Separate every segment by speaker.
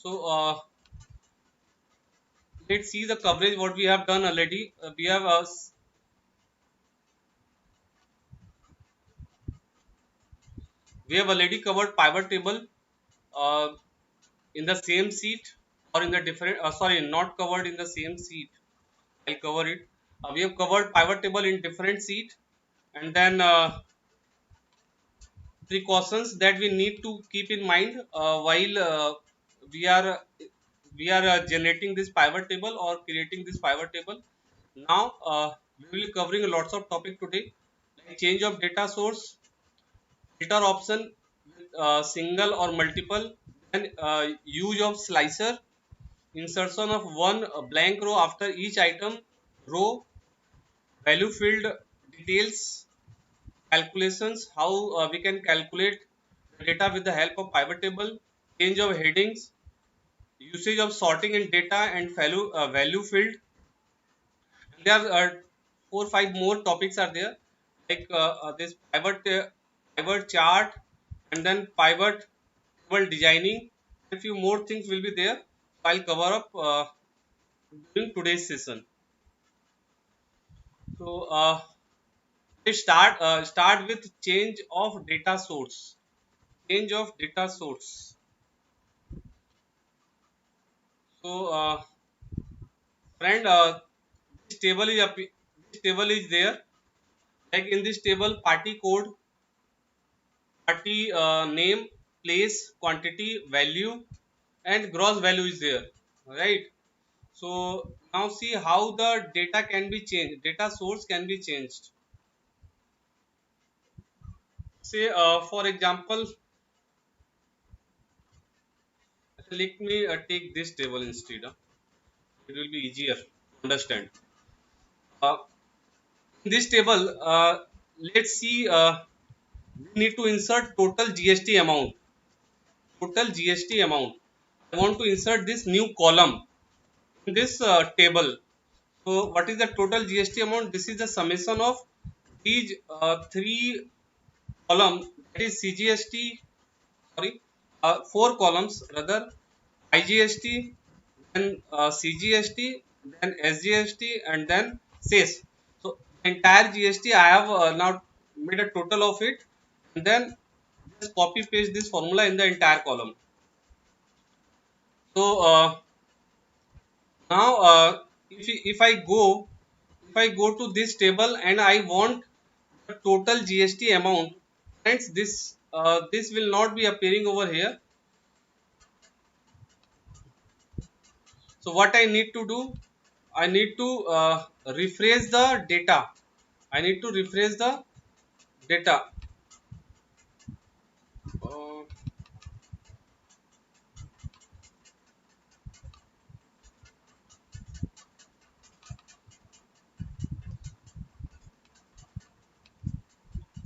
Speaker 1: So let's see the coverage what we have done already. We have already covered pivot table uh, in the same sheet or in the different. Sorry, not covered in the same sheet. I'll cover it. We have covered pivot table in different sheet, and then precautions that we need to keep in mind while we are generating this pivot table or creating this pivot table. Now we will be covering lots of topic today, like change of data source, filter option with single or multiple, then use of slicer, insertion of one blank row after each item row, value field details, calculations, how we can calculate the data with the help of pivot table, change of headings, usage of sorting in data and value field. And there are 4 5 more topics are there, like this pivot chart, and then pivot table designing. A few more things will be there. I'll cover up during today's session. So let's start with change of data source. Change of data source. So friend, this table is there. Like in this table, party code, party name, place, quantity, value, and gross value is there. Right. So now see how the data can be changed. Data source can be changed. Say for example, let me take this table instead. It will be easier to understand. Uh, in this table, let's see. We need to insert total GST amount. Total GST amount. I want to insert this new column in this table. So what is the total GST amount? This is the summation of these three columns. That is CGST. Sorry, four columns rather. IGST, then CGST, then SGST, and then CES. So entire GST I have now made a total of it, and then just copy paste this formula in the entire column. So now if I go to this table and I want the total GST amount, friends, this will not be appearing over here. So what I need to do, I need to refresh the data. I need to refresh the data. Uh,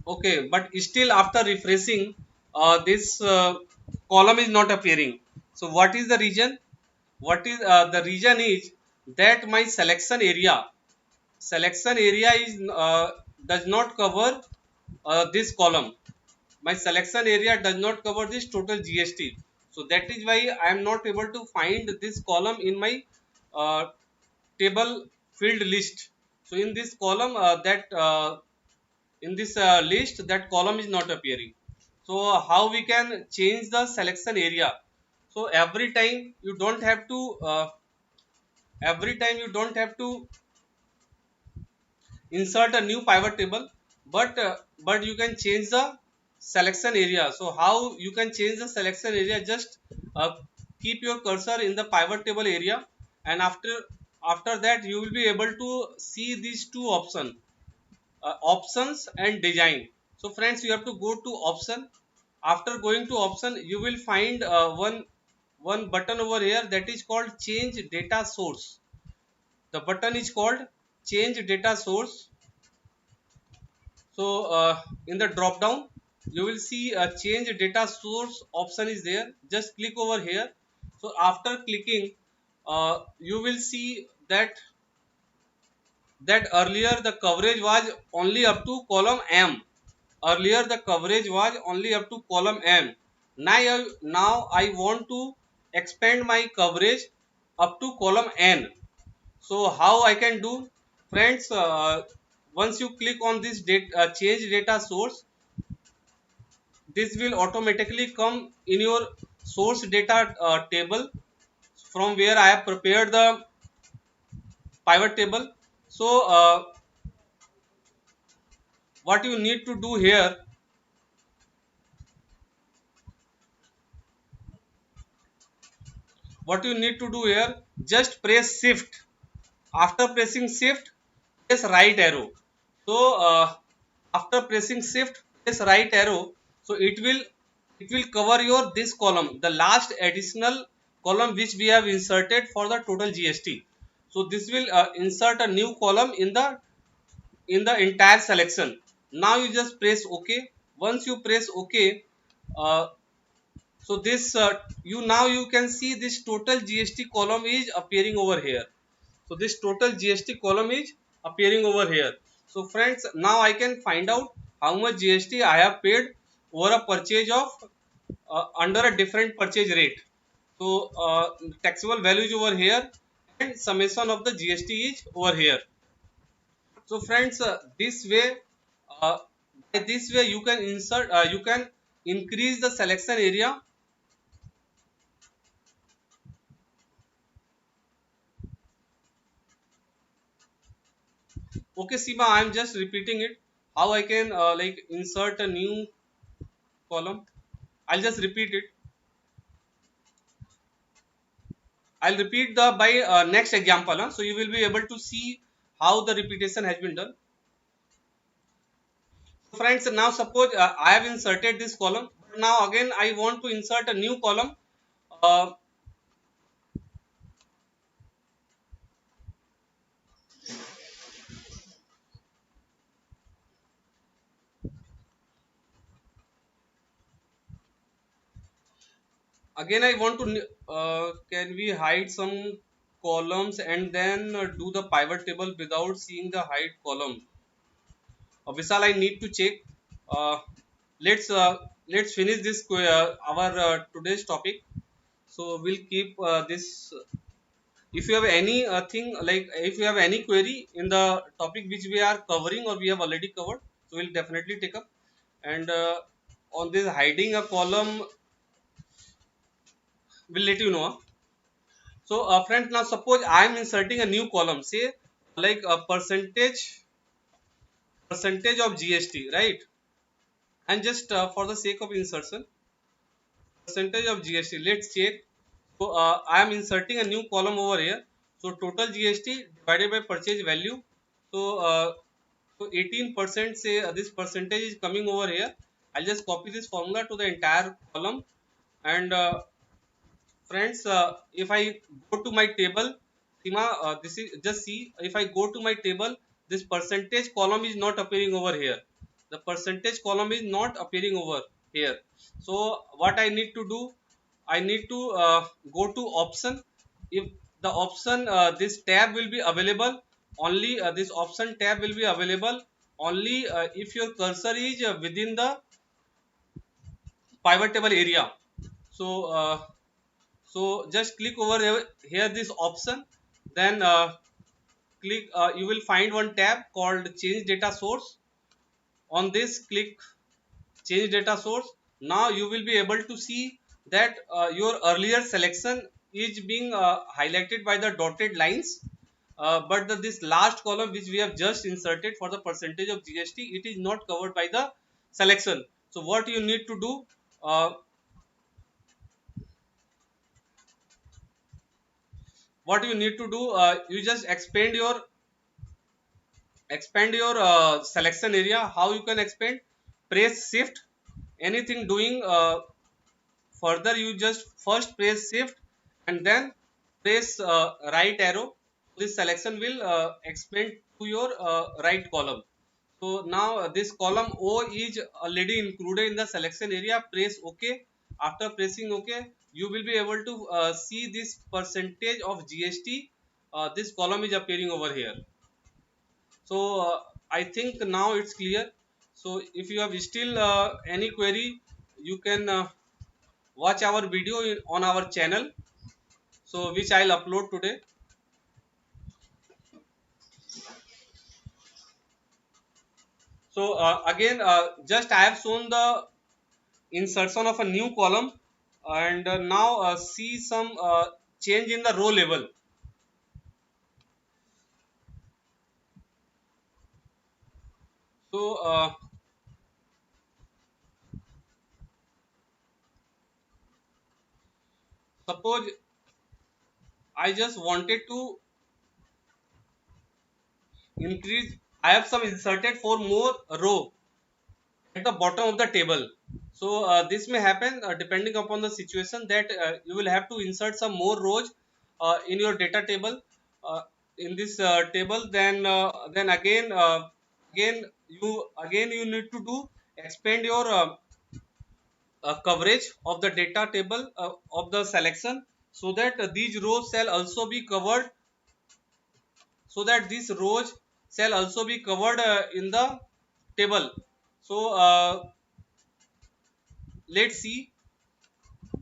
Speaker 1: okay, but still after refreshing, this column is not appearing. So what is the reason? What is the reason is that my selection area is does not cover this column. My selection area does not cover this total GST. So that is why I am not able to find this column in my uh, table field list. So in this column in this list, that column is not appearing. So how we can change the selection area? So every time you don't have to insert a new pivot table, but you can change the selection area. So how you can change the selection area? Just keep your cursor in the pivot table area, and after that you will be able to see these two options and design. So friends, you have to go to option. After going to option, you will find one button over here that is called change data source. The button is called change data source. So in the drop down, you will see a change data source option is there. Just click over here. So after clicking, you will see that earlier the coverage was only up to column M. Earlier the coverage was only up to column M. Now I want to expand my coverage up to column n. So how I can do, friends? Once you click on this change data source, this will automatically come in your source data table from where I have prepared the pivot table. So what you need to do here, just press shift. After pressing shift, press right arrow. So after pressing shift, press right arrow. So it will cover your this column, the last additional column which we have inserted for the total GST. So this will insert a new column in the entire selection. Now you just press OK. Once you press OK, uh, so this you now you can see this total GST column is appearing over here. So this total GST column is appearing over here. So friends, now I can find out how much GST I have paid over a purchase of under a different purchase rate. So taxable value is over here and summation of the GST is over here. So friends, uh, by this way you can increase the selection area. Okay, Seema, I am just repeating it. How I can like insert a new column. I'll just repeat it. I'll repeat the by next example. So you will be able to see how the repetition has been done. So friends, now suppose I have inserted this column. But now again I want to insert a new column. Uh, Again I want to can we hide some columns and then do the pivot table without seeing the hide column? Vishal, I need to check. Uh, let's finish this our today's topic. So we'll keep this. If you have any thing like if you have any query in the topic which we are covering or we have already covered, so we'll definitely take up. And on this hiding a column, we'll let you know. So friends, now suppose I am inserting a new column, say like a percentage of GST, right? And just for the sake of insertion, percentage of GST, let's check. So I am inserting a new column over here. So total GST divided by purchase value. So so 18% say this percentage is coming over here. I'll just copy this formula to the entire column. And friends, if I go to my table, Sima, this is just see, if I go to my table, this percentage column is not appearing over here. The percentage column is not appearing over here. So what I need to do, I need to go to option. If the option this tab will be available only, this option tab will be available only if your cursor is within the pivot table area. So so just click over here this option, then click you will find one tab called change data source. On this click change data source. Now you will be able to see that your earlier selection is being highlighted by the dotted lines, but this last column which we have just inserted for the percentage of GST, it is not covered by the selection. So what you need to do, uh, you just expand your selection area. How you can expand? Press shift. Anything doing further, you just first press shift and then press right arrow. This selection will expand to your right column. So now this column O is already included in the selection area. Press OK. After pressing OK, you will be able to see this percentage of GST. This column is appearing over here. So I think now it's clear. So if you have still any query, you can watch our video on our channel, so which I'll upload today. So again, just I have shown the insertion of a new column, and now see some change in the row level. So suppose I just wanted to increase, I have some inserted for more row at the bottom of the table. So this may happen depending upon the situation, that you will have to insert some more rows in your data table, uh, in this table. Then again you need to do expand your coverage of the data table of the selection, so that these rows shall also be covered, so that these rows shall also be covered in the table. So let's see,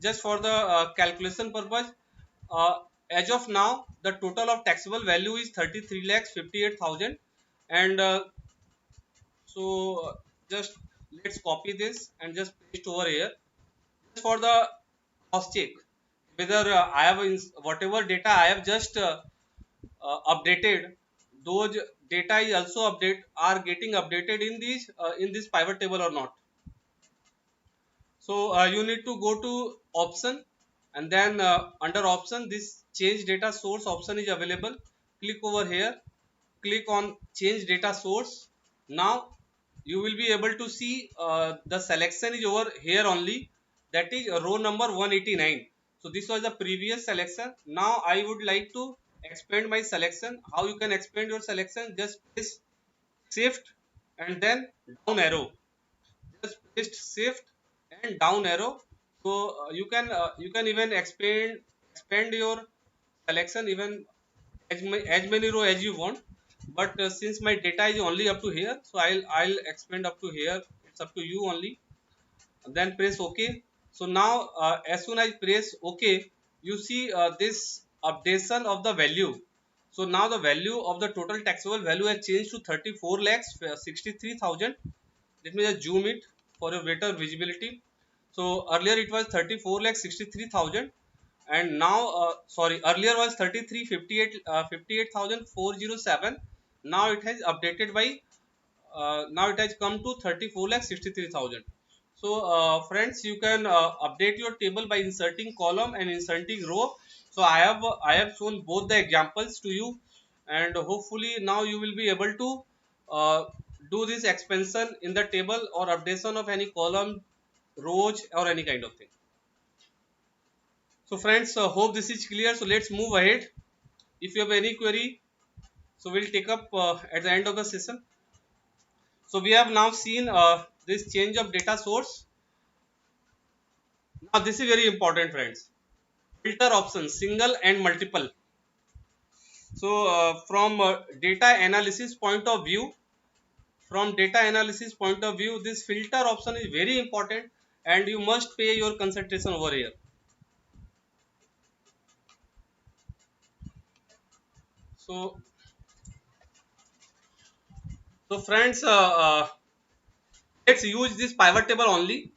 Speaker 1: just for the calculation purpose, uh, as of now the total of taxable value is 33 lakhs 58,000, and so just let's copy this and just paste over here, just for the cross check whether I have whatever data I have just updated, those data is also update are getting updated in this pivot table or not. So you need to go to option, and then under option this change data source option is available. Click over here, click on change data source. Now you will be able to see the selection is over here only, that is row number 189. So this was the previous selection. Now I would like to expand my selection. How you can expand your selection? Just press shift and then down arrow, just press shift and down arrow. So you can even expand your selection even as many row as you want, but since my data is only up to here, so I'll expand up to here. It's up to you only. Then press ok. So now as soon as I press ok, you see this updation of the value. So now the value of the total taxable value has changed to 34 lakhs 63,000. Let me just zoom it for a better visibility. So earlier it was 34 lakh 63,000, and now sorry, earlier was 33 58 58,407. Now it has updated by now it has come to 34 lakh 63,000. So friends, you can update your table by inserting column and inserting row. So I have shown both the examples to you, and hopefully now you will be able to uh, do this expansion in the table or updation of any column, rows, or any kind of thing. So friends, hope this is clear. So let's move ahead. If you have any query, so we'll take up at the end of the session. So we have now seen this change of data source. Now this is very important, friends. Filter options, single and multiple. So from data analysis point of view, this filter option is very important, and you must pay your concentration over here. So friends, let's use this pivot table only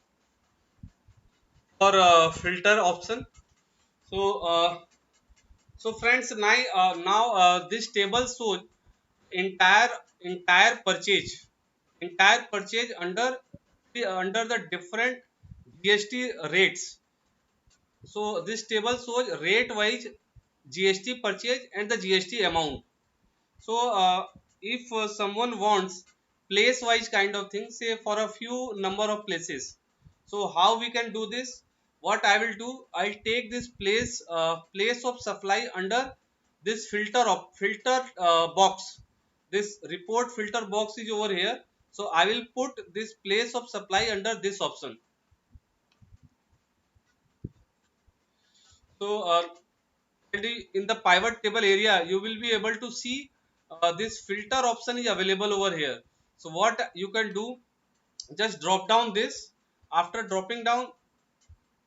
Speaker 1: for filter option. So friends, now this table shows entire entire purchase under the different GST rates. So this table shows rate wise GST purchase and the GST amount. So if someone wants place wise kind of thing, say for a few number of places, so how we can do this? What I will do, I'll take this place of supply under this filter box. This report filter box is over here. So I will put this place of supply under this option. So in the pivot table area, you will be able to see this filter option is available over here. So what you can do, just drop down this. After dropping down,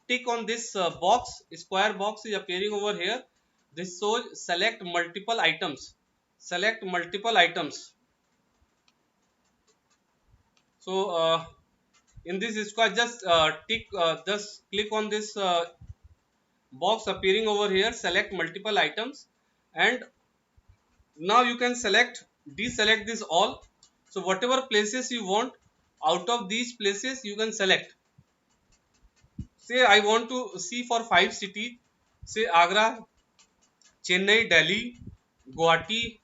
Speaker 1: tick on this box, square box is appearing over here. This shows select multiple items. Select multiple items. So in this square, just just click on this box appearing over here. Select multiple items, and now you can select, deselect this all. So whatever places you want, out of these places you can select. Say I want to see for 5 cities. Say Agra, Chennai, Delhi, Guwahati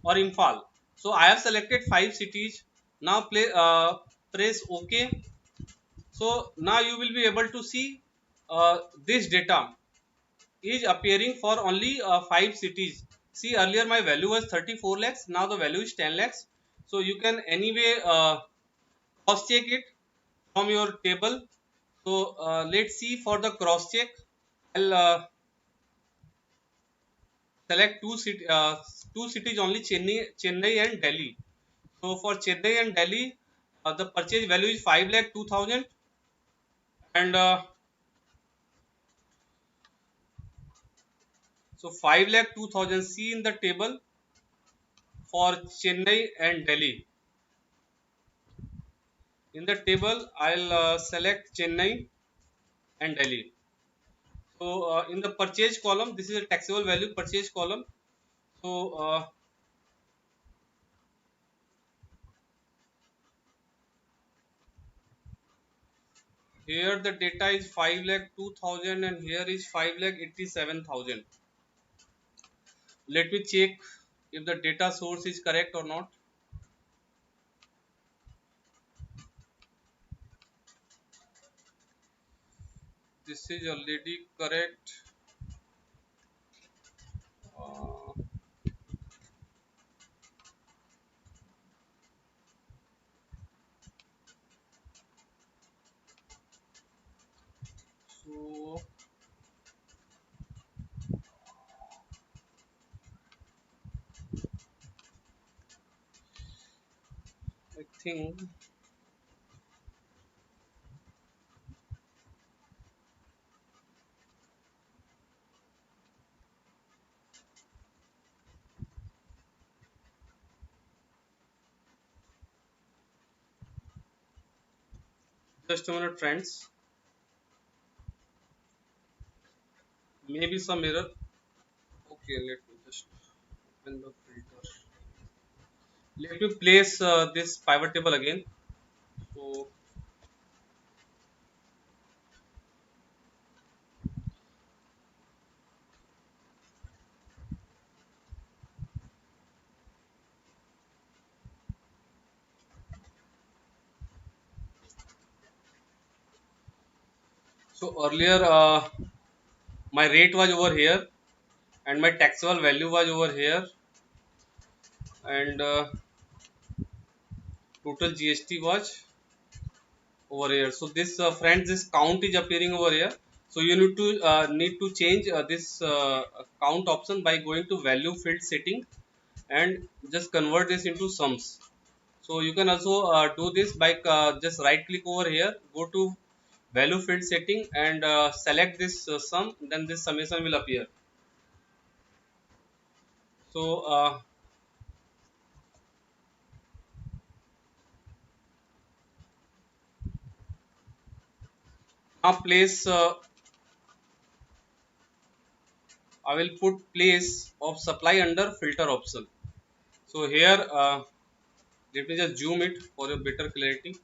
Speaker 1: or Imphal. So I have selected 5 cities. Now press OK. So now you will be able to see this data is appearing for only 5 cities. See, earlier my value was 34 lakhs. Now the value is 10 lakhs. So you can anyway cross check it from your table. So let's see for the cross check. I'll select two cities only, Chennai and Delhi. So for Chennai and Delhi, the purchase value is 5 lakh 2,000, and so 5 lakh 2,000. See in the table for Chennai and Delhi. In the table, I'll select Chennai and Delhi. So in the purchase column, this is a taxable value purchase column. So here the data is 5 lakh 2,000 and here is 5 lakh 87,000. Let me check if the data source is correct or not. This is already correct. Uh, so I think just a minute, friends. Maybe some error. Okay, let me just open the filter. Let me place this pivot table again. So earlier my rate was over here and my taxable value was over here, and total GST was over here. So this friends, this count is appearing over here. So you need to change this count option by going to value field setting and just convert this into sums. So you can also do this by just right click over here, go to value field setting and select this sum, then this summation will appear. So now place I will put place of supply under filter option. So here let me just zoom it for a better clarity.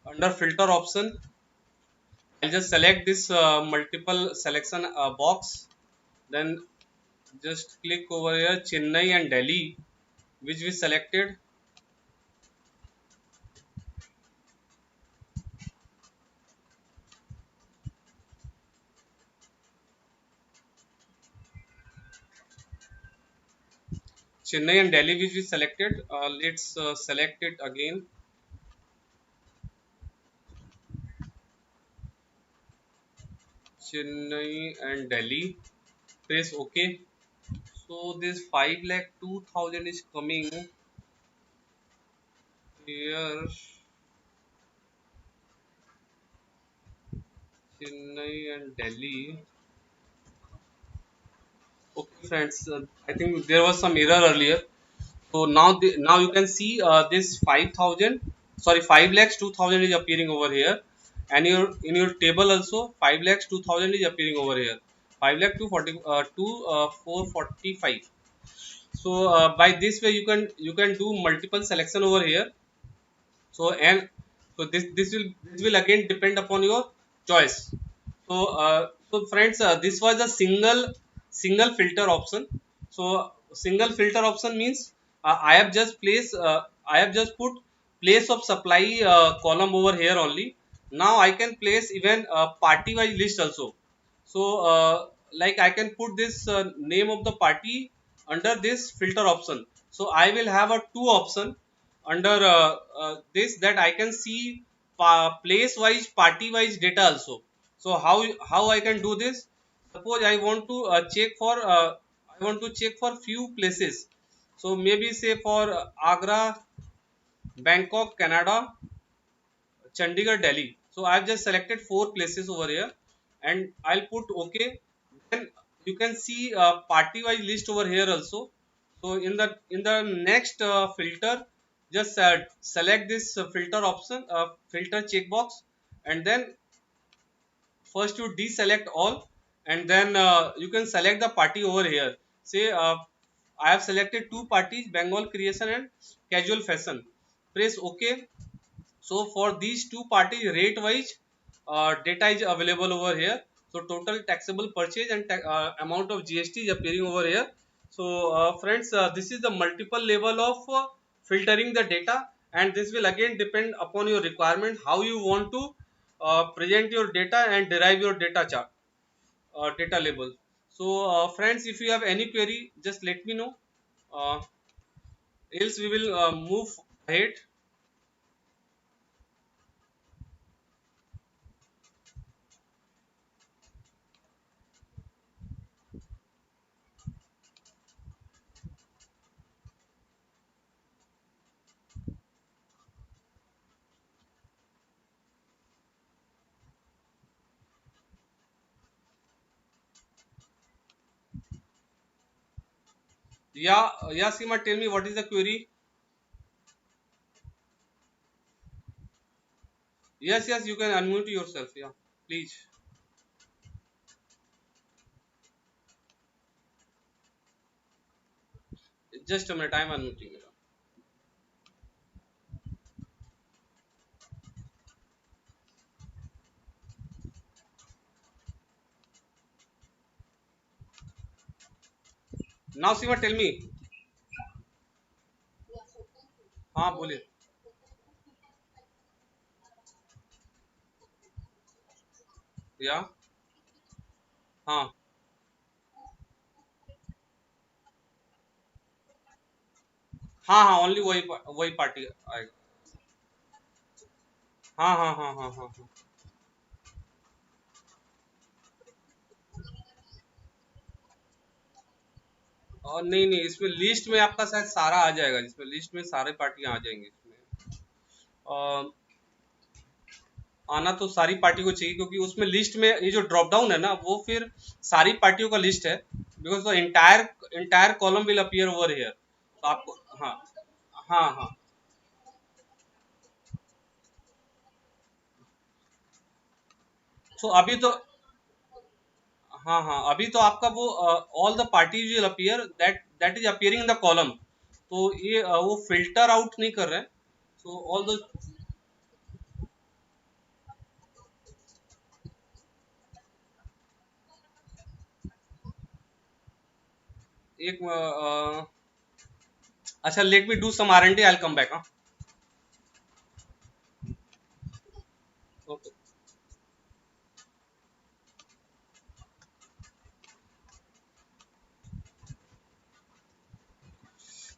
Speaker 1: Under filter option, I'll just select this multiple selection box. Then just click over here Chennai and Delhi, which we selected. Chennai and Delhi, which we selected. Let's select it again. Chennai and Delhi. Press OK. So this 5 lakh 2,000 is coming here. Chennai and Delhi. Okay, friends. I think there was some error earlier. So now you can see this 5,000, sorry, 5 lakhs 2,000 is appearing over here, and in your table also 5 lakhs 2,000 is appearing over here. 5 lakh 445. So by this way you can do multiple selection over here. So and so this will again depend upon your choice. So friends, this was a single filter option. So single filter option means I have just put place of supply column over here only. Now I can place even party wise list also. So like I can put this name of the party under this filter option. So I will have a two option under this, that I can see place wise party wise data also. So how I can do this? Suppose I want to check for few places. So maybe say for Agra, Bangkok, Canada, Chandigarh, Delhi. So I've just selected four places over here, and I'll put OK. Then you can see party wise list over here also. So in the next filter, just select this filter option, filter checkbox, and then first you deselect all, and then you can select the party over here. Say I have selected two parties, Bengal creation and casual fashion. Press OK. So for these two parties rate wise data is available over here. So total taxable purchase and amount of GST is appearing over here. So friends, this is the multiple level of filtering the data, and this will again depend upon your requirement, how you want to present your data and derive your data chart, data label. So friends, if you have any query, just let me know, uh, else we will move ahead. Yeah, yeah, Seema, tell me what is the query. Yes, yes, you can unmute yourself. Yeah, please. Just a minute, I'm unmuting it. Now, Seema, tell me. हाँ बोलिए. या हाँ हाँ हाँ, only वही party आएगा. हाँ हाँ हाँ हाँ हाँ हाँ. और नहीं नहीं, इसमें लिस्ट में आपका शायद सारा आ जाएगा, जिसमें लिस्ट में सारे पार्टियां आ जाएंगे इसमें. अ, आना तो सारी पार्टी को चाहिए, क्योंकि उसमें लिस्ट में ये जो ड्रॉप डाउन है ना, वो फिर सारी पार्टियों का लिस्ट है. Because the entire entire column will appear over here. तो आपको, हाँ हाँ हाँ. सो अभी तो, हाँ हाँ, अभी तो आपका वो all the parties will appear, that is appearing in the column. तो ये वो फिल्टर आउट नहीं कर रहे हैं. सो ऑल द, एक अच्छा, let me do some R&D, I will come back. हाँ, okay.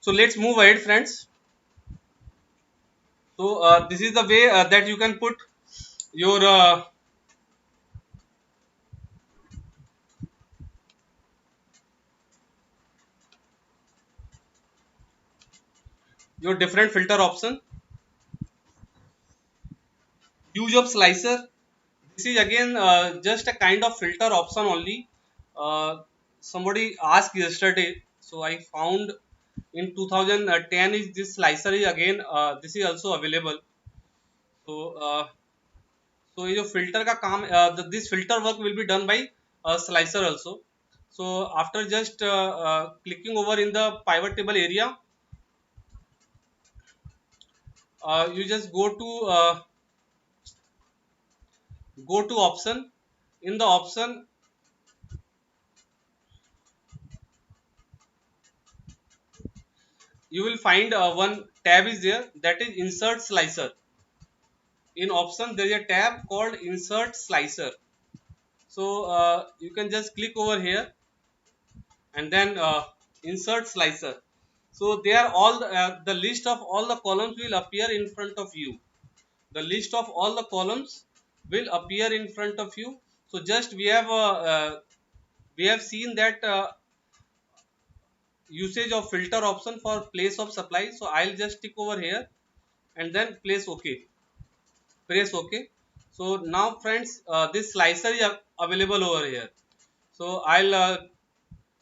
Speaker 1: So let's move ahead, friends. So this is the way that you can put your different filter option. Use of slicer. This is again just a kind of filter option only. Somebody asked yesterday, so I found in 2010 is this slicer is again this is also available. So ये जो filter का काम this filter work will be done by slicer also. So after just clicking over in the pivot table area, you just go to option. In the option, you will find one tab is there, that is insert slicer. In option there is a tab called insert slicer. So you can just click over here and then insert slicer. So they are all the list of all the columns will appear in front of you. The list of all the columns will appear in front of you. So just we have seen that usage of filter option for place of supply. So I'll just tick over here and then place OK. Press OK. So now friends, this slicer is available over here. So I'll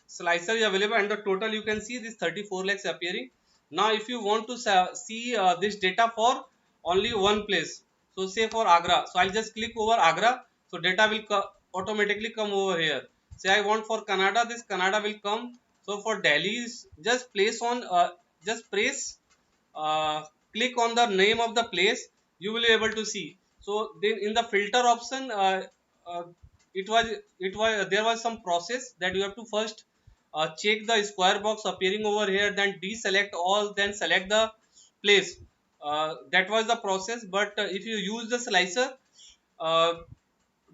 Speaker 1: slicer is available and the total you can see this 34 lakhs appearing. Now if you want to see this data for only one place, so say for Agra, so I'll just click over Agra, so data will automatically come over here. Say I want for Canada, this Canada will come. So for Delhi, just place on just press uh, click on the name of the place, you will be able to see. So then in the filter option, uh, it was there was some process that you have to first check the square box appearing over here, then deselect all, then select the place. That was the process, but if you use the slicer, uh,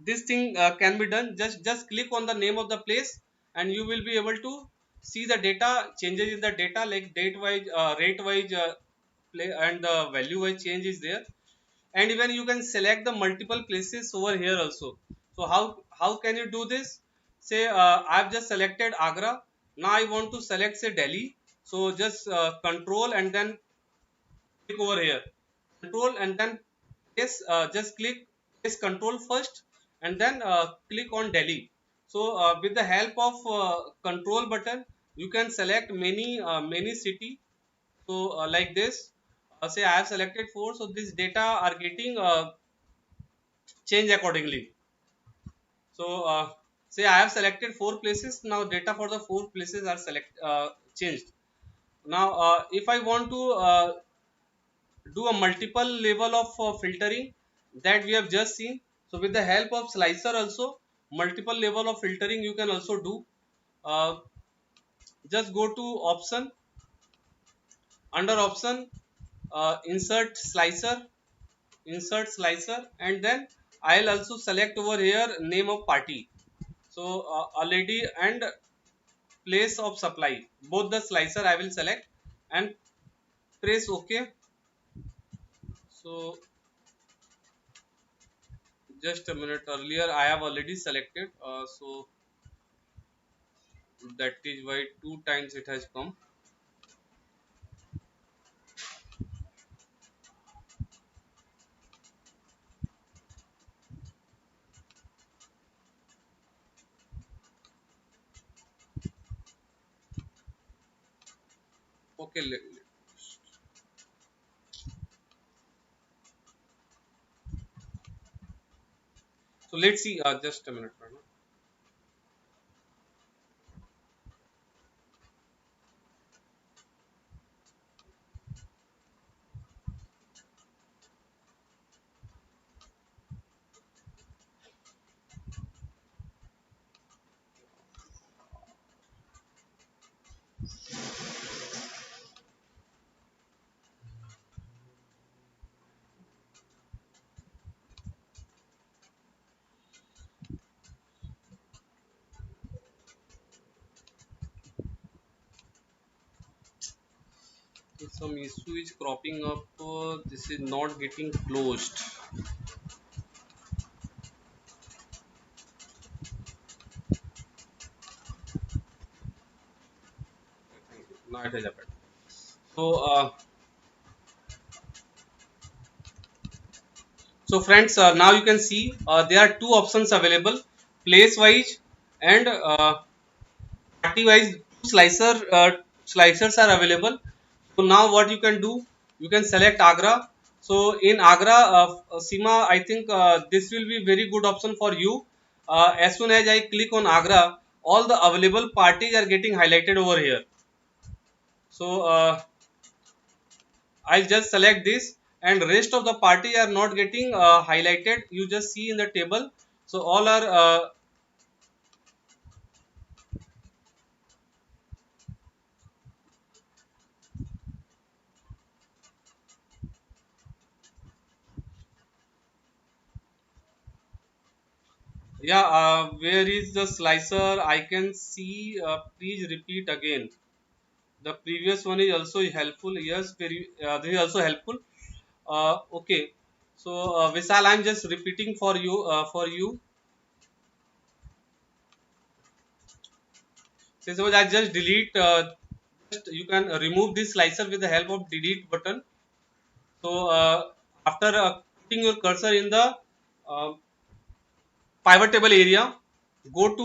Speaker 1: this thing can be done. Just click on the name of the place and you will be able to see the data changes in the data, like date wise, rate wise, play and the value wise change is there. And even you can select the multiple places over here also. So how can you do this? Say I've just selected Agra. Now I want to select say Delhi. So just control and then click over here, control and then yes, just click this control first and then click on Delhi. So with the help of control button, you can select many city. So like this, say I have selected 4, so this data are getting changed accordingly. So say I have selected 4 places, now data for the 4 places are changed. Now if I want to do a multiple level of filtering that we have just seen, so with the help of slicer also multiple level of filtering you can also do. uh, just go to option, under option, insert slicer, and then I'll also select over here name of party. So already and place of supply, both the slicer I will select and press OK. So just a minute, earlier I have already selected, so that is why 2 times it has come. Okay, so let's see, just a minute, Pranav. Some issue is cropping up, this is not getting closed. Now it has happened. So So friends, now you can see there are two options available: place wise and party wise. Two slicers are available. So now what you can do, you can select Agra. So in Agra, Seema, I think this will be very good option for you. As soon as I click on Agra, all the available parties are getting highlighted over here. So I'll just select this, and rest of the parties are not getting highlighted. You just see in the table. So all are yeah. Where is the slicer? I can see. Please repeat again. The previous one is also helpful. Yes, this is also helpful. Okay. So Vishal, I'm just repeating for you. So suppose I just delete. Just you can remove this slicer with the help of delete button. So after putting your cursor in the uh, pivot table area, go to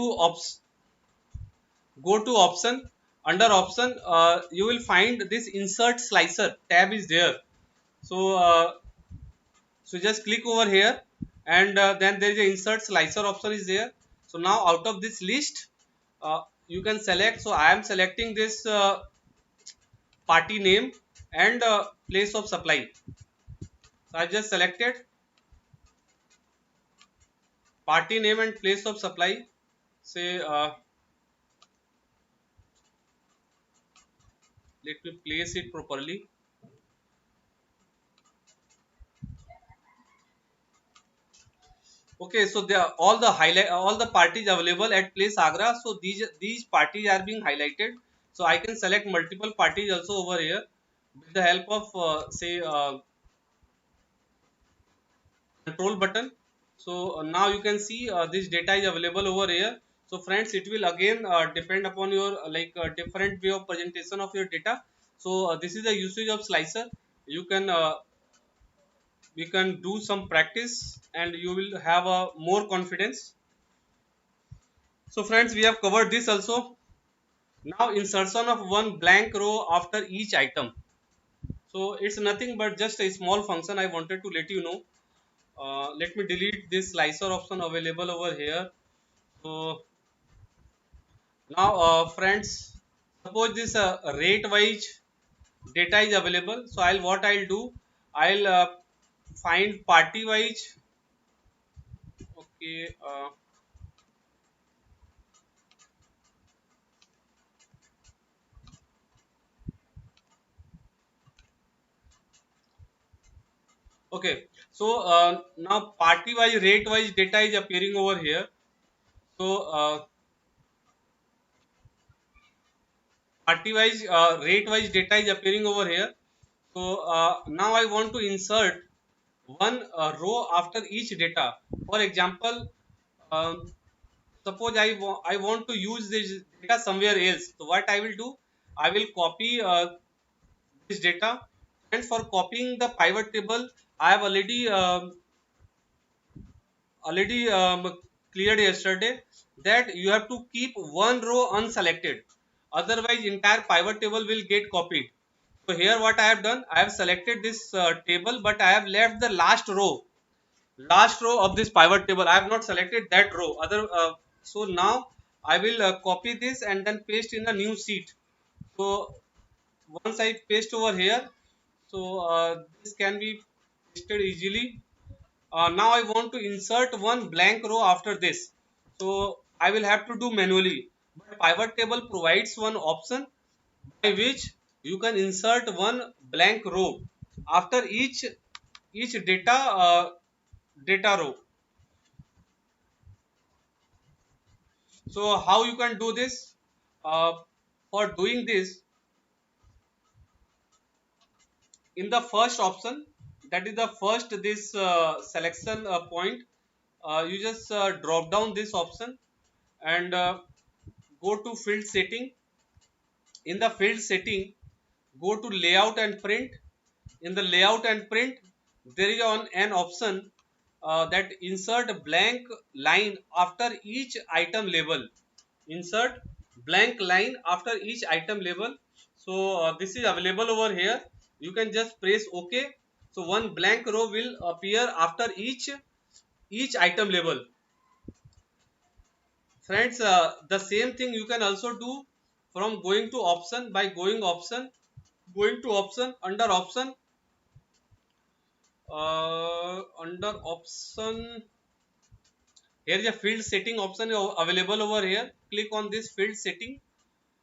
Speaker 1: option. Under option, you will find this insert slicer tab is there. So just click over here, and then there is a insert slicer option is there. So now out of this list, you can select. So I am selecting this party name and place of supply. So I just selected party name and place of supply. Say let me place it properly. Okay, so there are all the parties available at place Agra. So these parties are being highlighted. So I can select multiple parties also over here with the help of say control button. So now you can see this data is available over here. So friends, it will again depend upon your different way of presentation of your data. So this is the usage of slicer. You can do some practice, and you will have a more confidence. So friends, we have covered this also. Now insertion of one blank row after each item. So it's nothing but just a small function I wanted to let you know. Let me delete this slicer option available over here. So now friends, suppose this rate wise data is available. So I'll do, I'll find party wise. Okay. Okay. So now party wise rate wise data is appearing over here. So party wise rate wise data is appearing over here. So now I want to insert one row after each data. For example, um, suppose I want to use this data somewhere else. So what I will do, I will copy this data, and for copying the pivot table, I have already cleared yesterday that you have to keep one row unselected, otherwise entire pivot table will get copied. So here what I have done, I have selected this table, but I have left the last row of this pivot table. I have not selected that row. So now I will copy this and then paste in the new sheet. So once I paste over here, so this can be pasted easily. Now I want to insert one blank row after this. So I will have to do manually. But pivot table provides one option by which you can insert one blank row after each data row. So how you can do this? For doing this, in the first option, that is the first this selection point, you just drop down this option and go to field setting. In the field setting, go to layout and print. In the layout and print, there is an option that insert blank line after each item label. Insert blank line after each item label. So this is available over here. You can just press OK. So one blank row will appear after each item label. Friends, the same thing you can also do from going to option, by going to option, under option, here is a field setting option available over here. Click on this field setting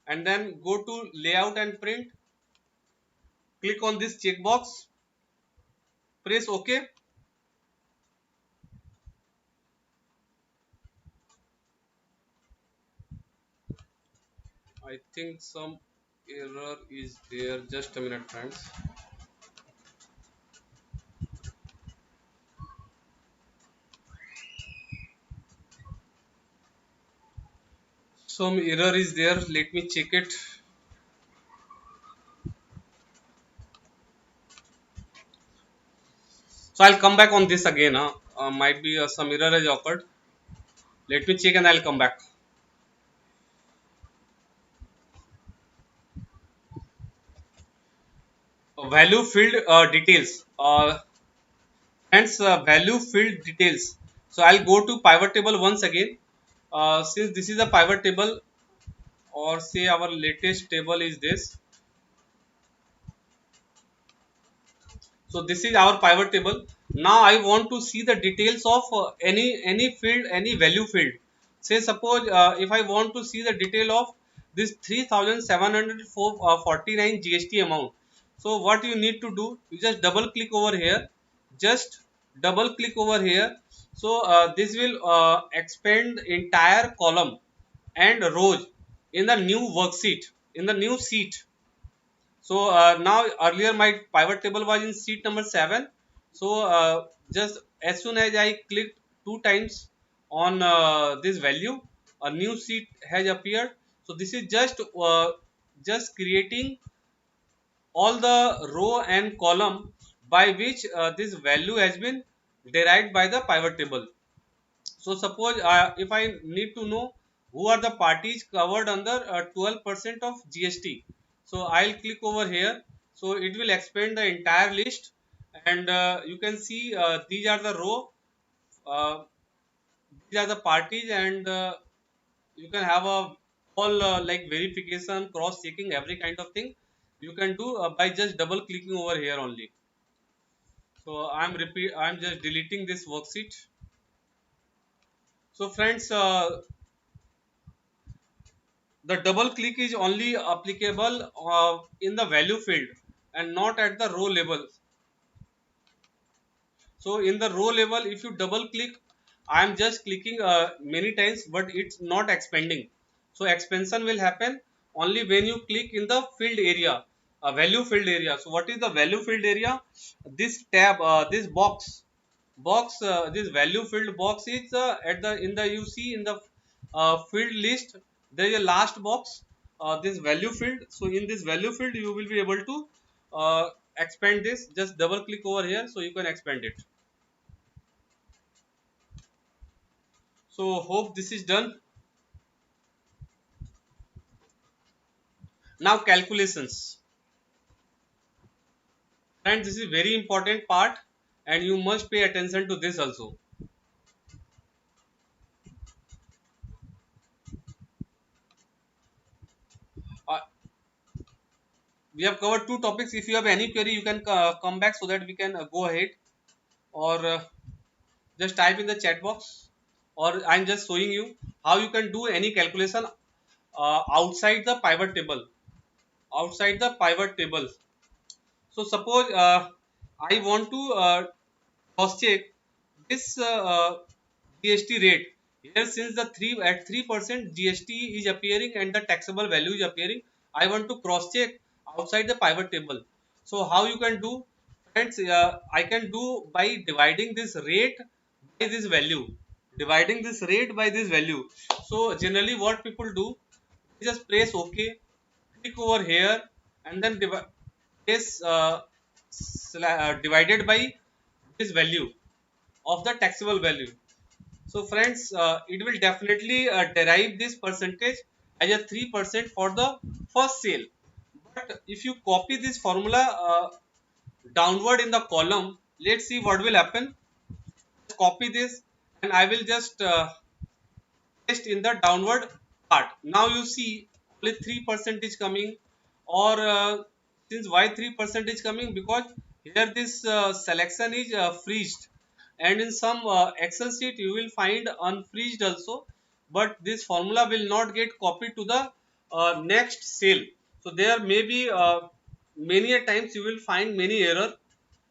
Speaker 1: and then go to layout and print. Click on this checkbox, press OK. I think some error is there. Just a minute, friends. Some error is there. Let me check it. So I'll come back on this again. Might be some error has occurred. Let me check and I'll come back. Value field details. Hence value field details. So I'll go to pivot table once again. Since this is a pivot table, or say our latest table is this. So this is our pivot table. Now I want to see the details of any field, any value field. Say suppose if I want to see the detail of this 3749 GST amount. So what you need to do, you just double click over here. Just double click over here. So this will expand entire column and rows in the new worksheet, in the new sheet. So now earlier my pivot table was in sheet number 7. So just as soon as I clicked 2 times on this value, a new sheet has appeared. So this is just creating all the row and column by which this value has been derived by the pivot table. So suppose if I need to know who are the parties covered under 12% of GST. So I'll click over here. So it will expand the entire list, and you can see these are the row, uh, these are the parties, and you can have a all like verification, cross checking, every kind of thing you can do by just double clicking over here only. So I'm just deleting this worksheet. So friends, the double click is only applicable in the value field and not at the row level. So in the row level, if you double click, I am just clicking many times, but it's not expanding. So expansion will happen only when you click in the field area, value field area. So what is the value field area? This tab, this this value field box is at the in the you see in the field list, there is a last box, this value field. So in this value field you will be able to expand this. Just double click over here so you can expand it. So hope this is done. Now calculations, and this is very important part, and you must pay attention to this also. uh, we have covered two topics. If you have any query, you can come back so that we can go ahead, or just type in the chat box, or I'm just showing you how you can do any calculation outside the pivot table, outside the pivot table. So suppose I want to cross check this GST rate here. Since the 3% GST is appearing and the taxable value is appearing, I want to cross check outside the pivot table. So how you can do, friends? I can do by dividing this rate by this value, dividing this rate by this value. So generally what people do, just press OK, click over here, and then press divided by this value. of the taxable value. So friends, it will definitely derive this percentage as a 3% for the first sale. But if you copy this formula downward in the column, let's see what will happen. Copy this and I will just paste in the downward part. Now you see only 3% is coming, or since why 3% is coming, because here this selection is freezed, and in some Excel sheet you will find unfreezed also, but this formula will not get copied to the next cell. So there may be many a times you will find many error,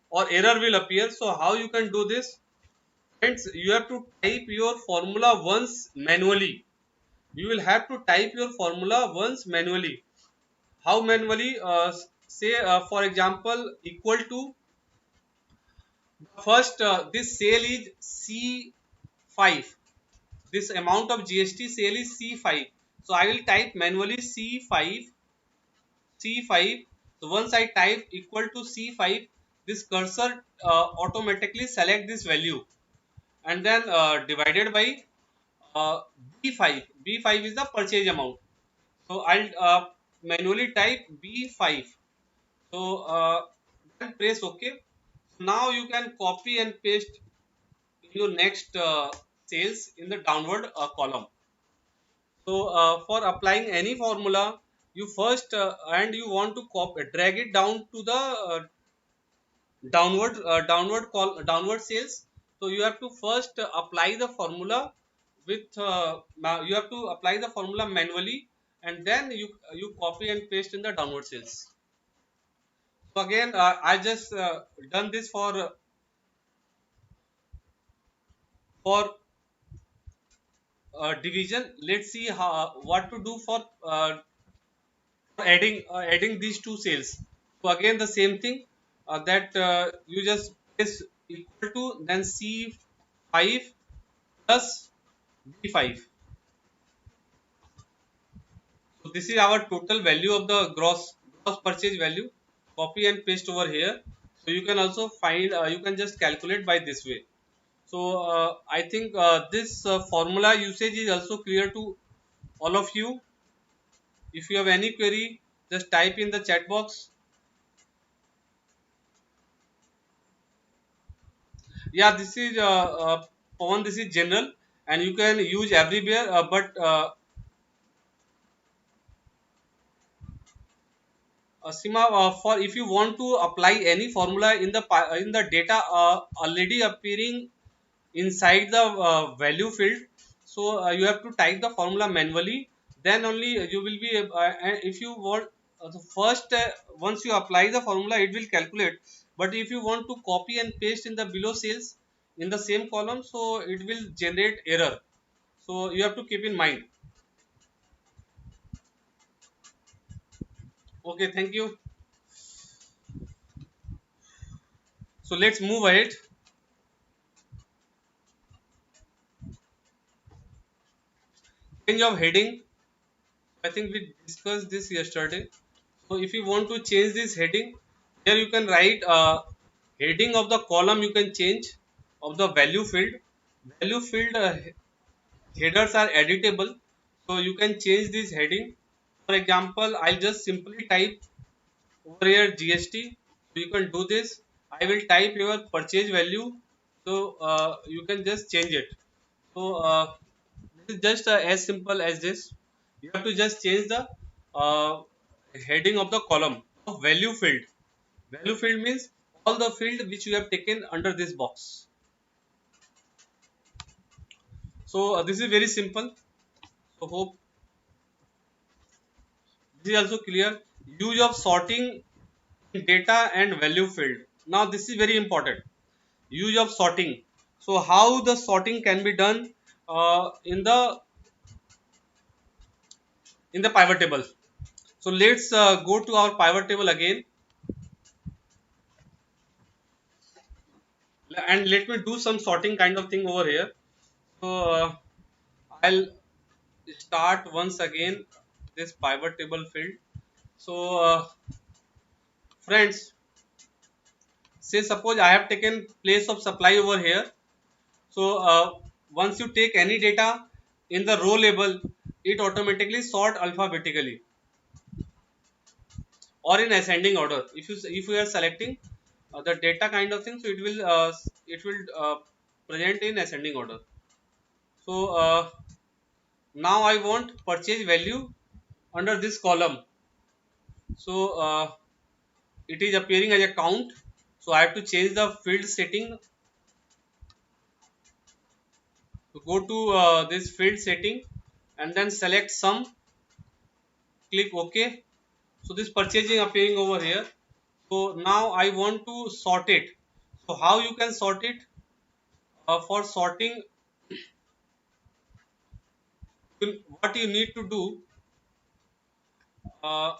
Speaker 1: or error will appear. So how you can do this? Friends, you have to type your formula once manually. You will have to type your formula once manually. How manually? Say for example, equal to first, this sale is C5. This amount of GST sale is C5. So I will type manually C5, C5. So once I type equal to C5, this cursor automatically select this value, and then divided by uh, B5. B5 is the purchase amount. So I'll manually type B5. So then press OK. Now you can copy and paste in your next cells in the downward column. So for applying any formula, you first and you want to drag it down to the downward cells. So you have to first apply the formula with you have to apply the formula manually, and then you copy and paste in the downward cells. So again, I just done this for division. Let's see how what to do for adding these two cells. So again, the same thing, that you just is equal to then C5 plus B5. So this is our total value of the gross purchase value. Copy and paste over here. So you can also find, you can just calculate by this way. So I think this formula usage is also clear to all of you. If you have any query, just type in the chat box. Yeah, this is Pawan, this is general, and you can use everywhere. But Sima, for if you want to apply any formula in the data already appearing inside the value field, so you have to type the formula manually. Then only you will be and if you want the first once you apply the formula, it will calculate. But if you want to copy and paste in the below cells in the same column, so it will generate error. So you have to keep in mind. Okay, thank you. So let's move ahead. Change of heading. I think we discussed this yesterday. So if you want to change this heading, here you can write heading of the column, you can change of the value field. Value field headers are editable, so you can change this heading. For example, I'll just simply type over here GST. So you can do this. I will type your purchase value, so you can just change it. So this is just as simple as this. You have to just change the uh, heading of the column of value field. Value field means all the field which you have taken under this box. So this is very simple. So hope this is also clear. Use of sorting in data and value field. Now this is very important. Use of sorting. So how the sorting can be done in the pivot table. So let's go to our pivot table again, and let me do some sorting kind of thing over here. So I'll start once again this pivot table field. So friends, say suppose I have taken place of supply over here. So once you take any data in the row label, it automatically sort alphabetically or in ascending order. If you are selecting the data kind of thing, so it will present in ascending order. So now I want purchase value under this column. So it is appearing as a count. So I have to change the field setting. So go to this field setting and then select sum, click OK. So this purchasing appearing over here. So now I want to sort it. So how you can sort it? For sorting, what you need to do, uh,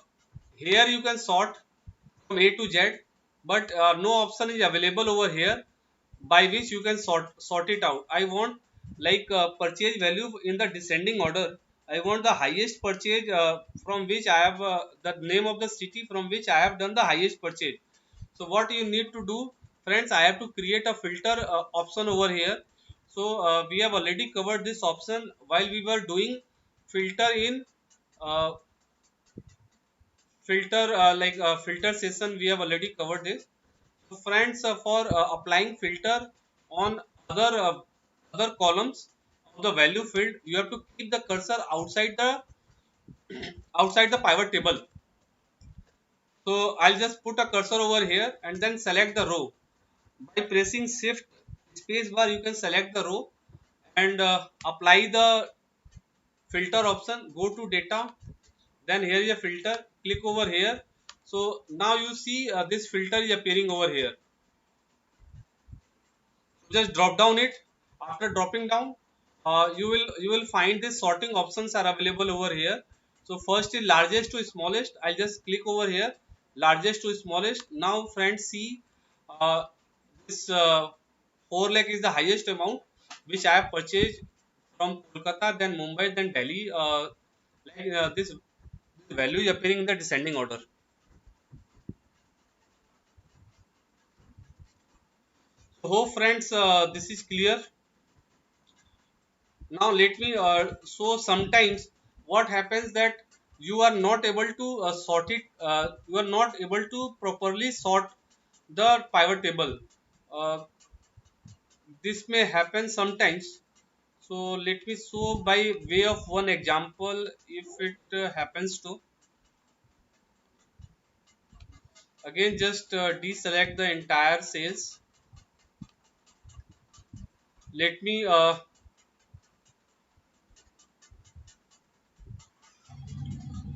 Speaker 1: here you can sort from A to Z, but no option is available over here by which you can sort it out. I want like purchase value in the descending order. I want the highest purchase from which I have the name of the city from which I have done the highest purchase. So what you need to do, friends, I have to create a filter option over here. So we have already covered this option while we were doing filter in uh, filter session. We have already covered this. So friends, for applying filter on other columns of the value field, you have to keep the cursor outside the pivot table. So I'll just put a cursor over here and then select the row. By pressing shift space bar, you can select the row and apply the filter option. Go to data, then here is a filter, click over here. So now you see this filter is appearing over here. Just drop down it. After dropping down, you will find this sorting options are available over here. So first is largest to smallest. I'll just click over here, largest to smallest. Now friends, see uh, this 4 lakh is the highest amount which I have purchased from Kolkata, then Mumbai, then Delhi. This value is appearing in the descending order. So hope friends, this is clear. Now let me so sometimes what happens that you are not able to sort it, you are not able to properly sort the pivot table. uh, this may happen sometimes. So let me show by way of one example if it happens to. Again, just deselect the entire sales. Let me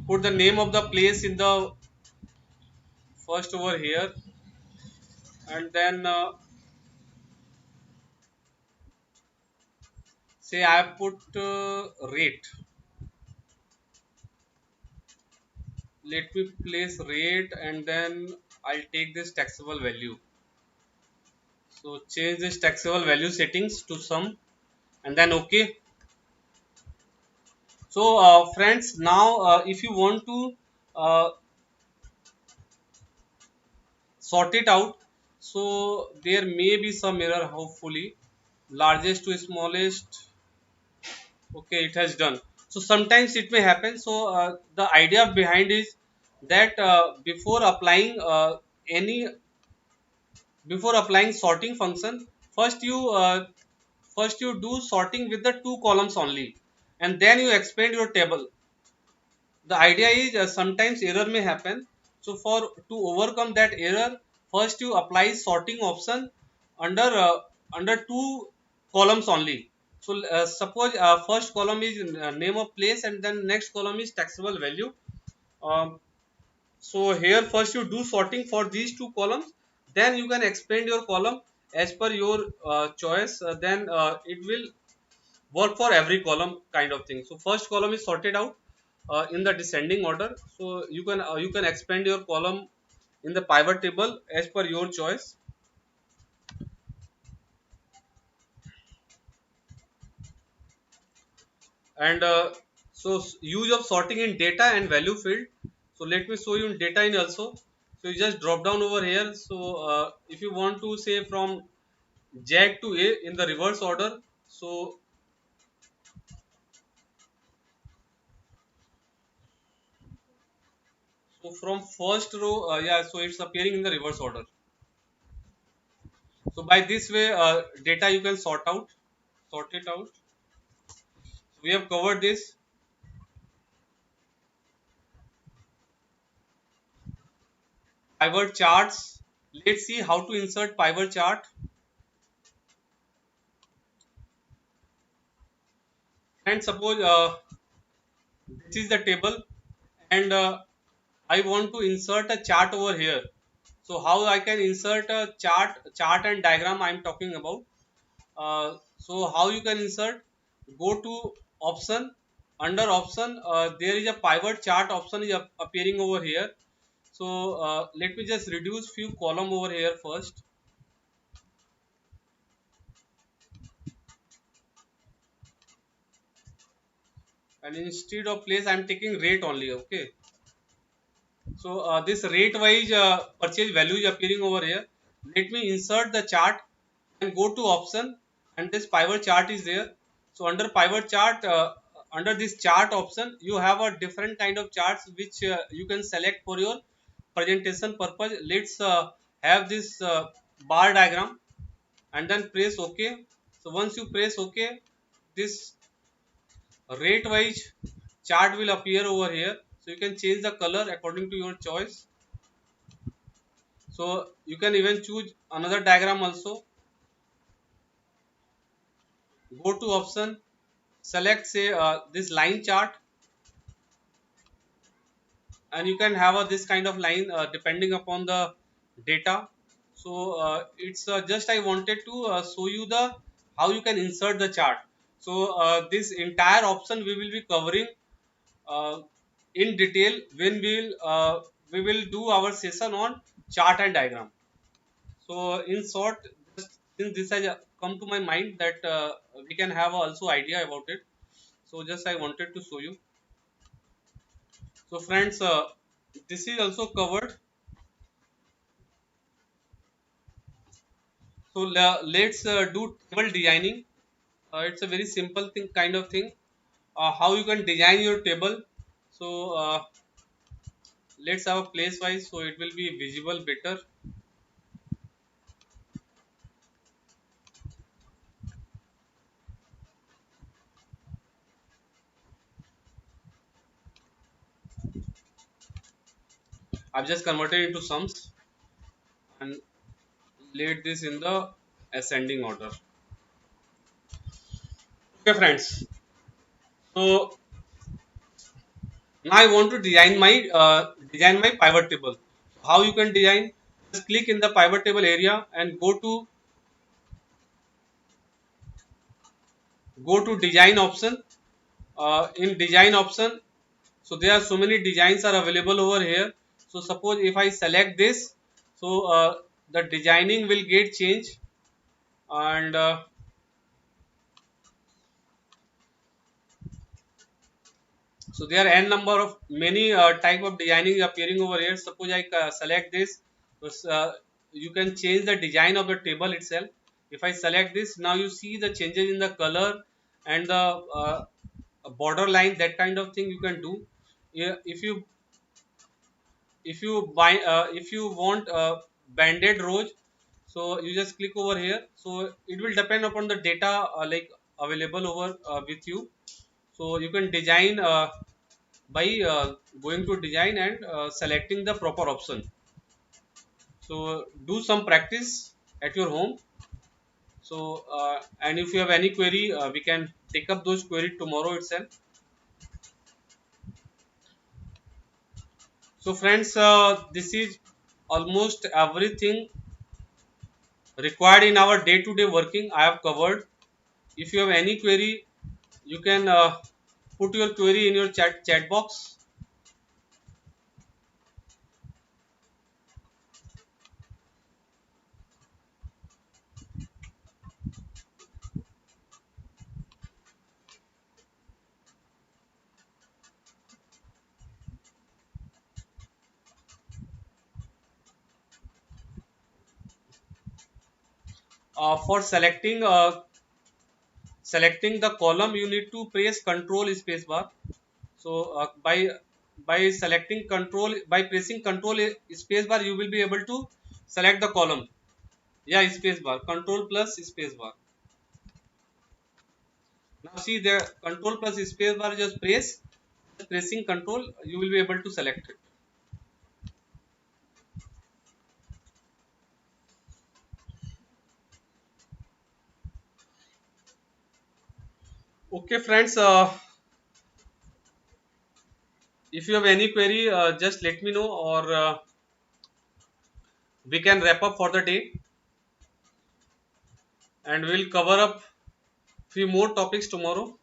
Speaker 1: put the name of the place in the first over here, and then say I have put rate. Let me place rate and then I'll take this taxable value. So change this taxable value settings to some and then OK. So friends, now if you want to uh, sort it out, so there may be some error. Hopefully largest to smallest. Okay, it has done. So sometimes it may happen. So the idea behind is that any before applying sorting function, first you do sorting with the two columns only, and then you expand your table. The idea is sometimes error may happen. So for to overcome that error, first you apply sorting option under under two columns only. So suppose first column is name of place and then next column is taxable value. um, so here first you do sorting for these two columns, then you can expand your column as per your choice. Then it will work for every column kind of thing. So first column is sorted out in the descending order. So you can expand your column in the pivot table as per your choice. And use of sorting in data and value field. So let me show you in data in also. So you just drop down over here. So if you want to say from Jag to A in the reverse order. So from first row, yeah, so it's appearing in the reverse order. So by this way, data you can sort it out. So we have covered this. Pivot charts. Let's see how to insert pivot chart. And suppose this is the table, and I want to insert a chart over here. So how I can insert a chart and diagram I am talking about. So how you can insert? Go to option. Under option, there is a pivot chart option is appearing over here. So let me just reduce few column over here first, and instead of place I am taking rate only. Okay. So this rate wise purchase value is appearing over here. Let me insert the chart and go to option, and this pivot chart is there. So under pivot chart, under this chart option, you have a different kind of charts which you can select for your presentation purpose. Let's have this bar diagram, and then press OK. So once you press OK, this rate wise chart will appear over here. So you can change the color according to your choice. So you can even choose another diagram also. Go to option, select say this line chart, and you can have this kind of line depending upon the data. So it's just I wanted to show you the how you can insert the chart. So this entire option we will be covering uh, in detail when we will do our session on chart and diagram. So in short, just since this has come to my mind that we can have also idea about it. So just I wanted to show you. So friends, this is also covered. So let's do table designing. It's a very simple thing, kind of thing. How you can design your table. So let's have a place wise, so it will be visible better. I've just converted into sums and laid this in the ascending order. Okay, friends. So now I want to design my pivot table. How you can design? Just click in the pivot table area and go to design option. In design option, so there are so many designs are available over here. So suppose if I select this, so the designing will get changed, and so there are n number of many type of designing appearing over here. Suppose I select this, so you can change the design of the table itself. If I select this, now you see the changes in the color and the border line, that kind of thing you can do. Yeah, if you want banded rows, so you just click over here. So it will depend upon the data like available over with you. So you can design by going to design and selecting the proper option. So do some practice at your home. So and if you have any query, we can take up those query tomorrow itself. So friends, this is almost everything required in our day-to-day working I have covered. If you have any query, you can put your query in your chat box. For selecting the column, you need to press Control spacebar. So by selecting control, by pressing Control spacebar, you will be able to select the column. Yeah, spacebar, Control plus spacebar. Now see the Control plus spacebar, just pressing Control, you will be able to select it. Okay, friends. If you have any query, just let me know, or we can wrap up for the day, and we'll cover up few more topics tomorrow,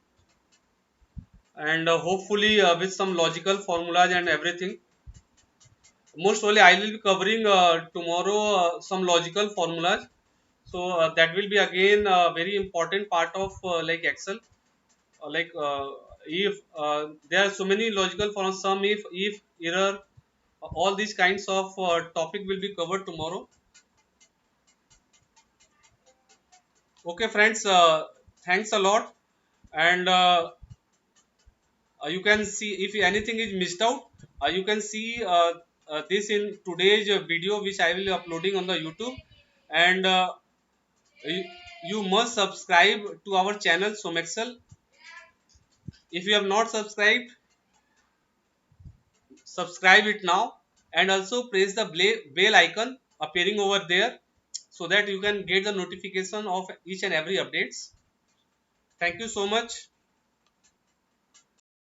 Speaker 1: and hopefully with some logical formulas and everything. Most probably I will be covering tomorrow some logical formulas. So that will be again a very important part of like Excel. Like if there are so many logical formulas, some if error, all these kinds of topic will be covered tomorrow. Okay, friends. Thanks a lot, and you can see if anything is missed out. You can see this in today's video, which I will be uploading on the YouTube, and you, you must subscribe to our channel Somexcel. If you have not subscribed, subscribe it now, and also press the bell icon appearing over there, so that you can get the notification of each and every updates. Thank you so much.